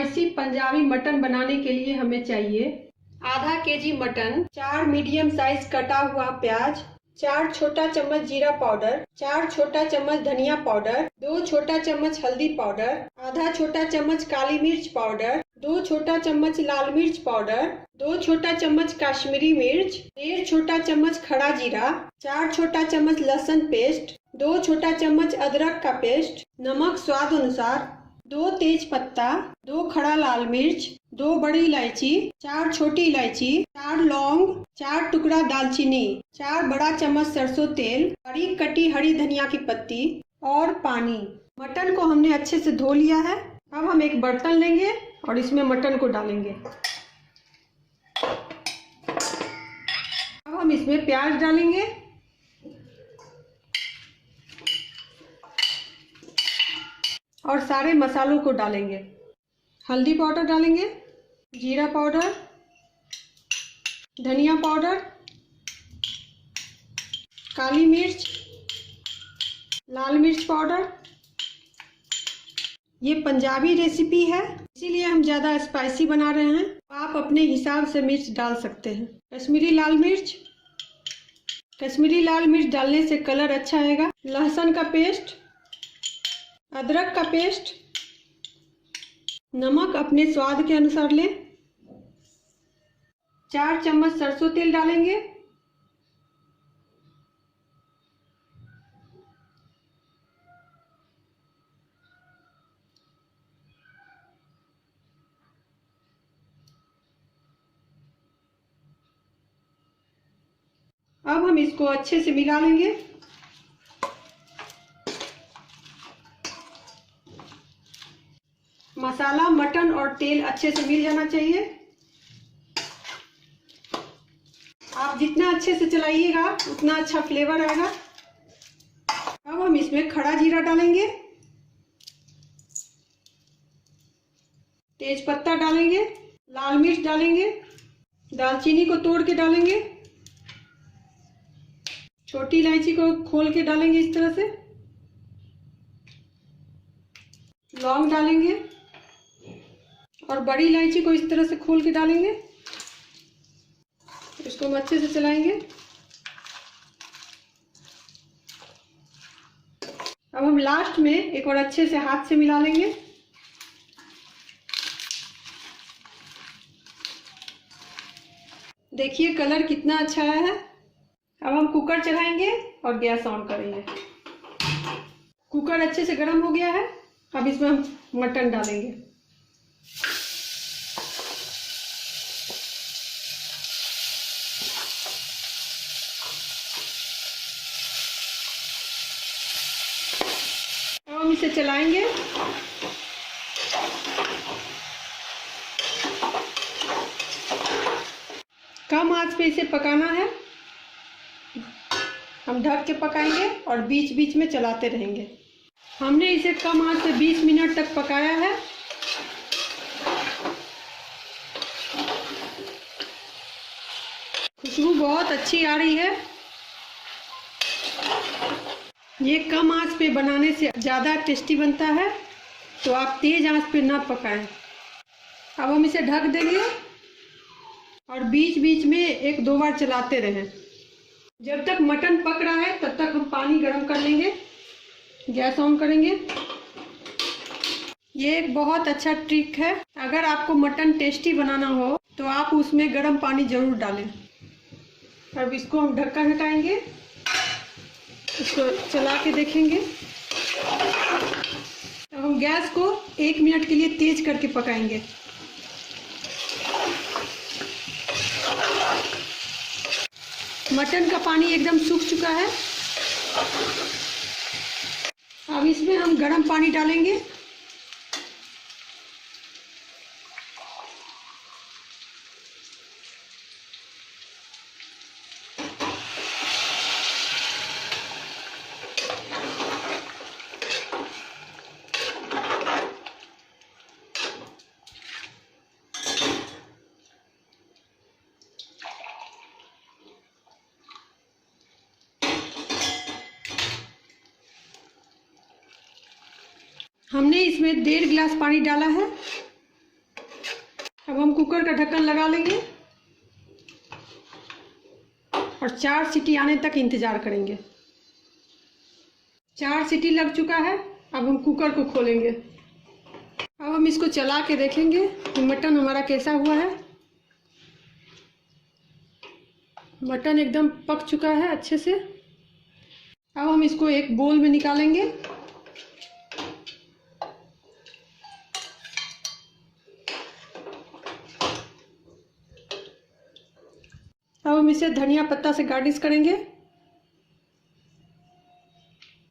Spicy Punjabi mutton बनाने के लिए हमें चाहिए आधा केजी मटन, 4 मीडियम साइज कटा हुआ प्याज, 4 छोटा चम्मच जीरा पाउडर, 4 छोटा चम्मच धनिया पाउडर, 2 छोटा चम्मच हल्दी पाउडर, आधा छोटा चम्मच काली मिर्च पाउडर, 2 छोटा चम्मच लाल मिर्च पाउडर, 2 छोटा चम्मच कश्मीरी मिर्च, 1.5 छोटा चम्मच खड़ा जीरा, 4 छोटा चम्मच लहसुन पेस्ट, 2 छोटा चम्मच अदरक का पेस्ट, नमक स्वाद अनुसार, 2 तेज पत्ता, 2 खड़ा लाल मिर्च, 2 बड़ी इलायची, 4 छोटी इलायची, 4 लौंग, 4 टुकड़ा दालचीनी, 4 बड़ा चम्मच सरसों तेल, बारीक कटी हरी धनिया की पत्ती और पानी। मटन को हमने अच्छे से धो लिया है। अब हम एक बर्तन लेंगे और इसमें मटन को डालेंगे। अब हम इसमें प्याज डालेंगे, और सारे मसालों को डालेंगे। हल्दी पाउडर डालेंगे, जीरा पाउडर, धनिया पाउडर, काली मिर्च, लाल मिर्च पाउडर। ये पंजाबी रेसिपी है, इसीलिए हम ज़्यादा स्पाइसी बना रहे हैं। आप अपने हिसाब से मिर्च डाल सकते हैं। कश्मीरी लाल मिर्च डालने से कलर अच्छा आएगा। लहसुन का पेस्ट, अदरक का पेस्ट, नमक अपने स्वाद के अनुसार लें। 4 चम्मच सरसों तेल डालेंगे। अब हम इसको अच्छे से मिला लेंगे। मसाला, मटन और तेल अच्छे से मिल जाना चाहिए। आप जितना अच्छे से चलाइएगा उतना अच्छा फ्लेवर आएगा। अब हम इसमें खड़ा जीरा डालेंगे, तेज पत्ता डालेंगे, लाल मिर्च डालेंगे, दालचीनी को तोड़ के डालेंगे, छोटी इलायची को खोल के डालेंगे इस तरह से, लौंग डालेंगे और बड़ी इलायची को इस तरह से खोल के डालेंगे। इसको हम अच्छे से चलाएंगे। अब हम लास्ट में एक बार अच्छे से हाथ से मिला लेंगे। देखिए कलर कितना अच्छा आया है। अब हम कुकर चढ़ाएंगे और गैस ऑन करेंगे। कुकर अच्छे से गर्म हो गया है। अब इसमें हम मटन डालेंगे। अब हम इसे चलाएंगे। कम आंच पे इसे पकाना है। हम ढक के पकाएंगे और बीच बीच में चलाते रहेंगे। हमने इसे कम आंच पे 20 मिनट तक पकाया है। खुशबू बहुत अच्छी आ रही है। ये कम आंच पे बनाने से ज़्यादा टेस्टी बनता है, तो आप तेज़ आंच पे ना पकाएं। अब हम इसे ढक देंगे और बीच बीच में 1-2 बार चलाते रहें। जब तक मटन पक रहा है तब तक हम पानी गर्म कर लेंगे। गैस ऑन करेंगे। ये एक बहुत अच्छा ट्रिक है। अगर आपको मटन टेस्टी बनाना हो तो आप उसमें गर्म पानी ज़रूर डालें। अब इसको हम ढक्कन हटाएंगे, इसको चला के देखेंगे। अब हम गैस को 1 मिनट के लिए तेज करके पकाएंगे। मटन का पानी एकदम सूख चुका है। अब इसमें हम गर्म पानी डालेंगे। हमने इसमें 1.5 गिलास पानी डाला है। अब हम कुकर का ढक्कन लगा लेंगे और 4 सीटी आने तक इंतज़ार करेंगे। 4 सीटी लग चुका है। अब हम कुकर को खोलेंगे। अब हम इसको चला के देखेंगे कि मटन हमारा कैसा हुआ है। मटन एकदम पक चुका है अच्छे से। अब हम इसको एक बोल में निकालेंगे। अब हम इसे धनिया पत्ता से गार्निश करेंगे।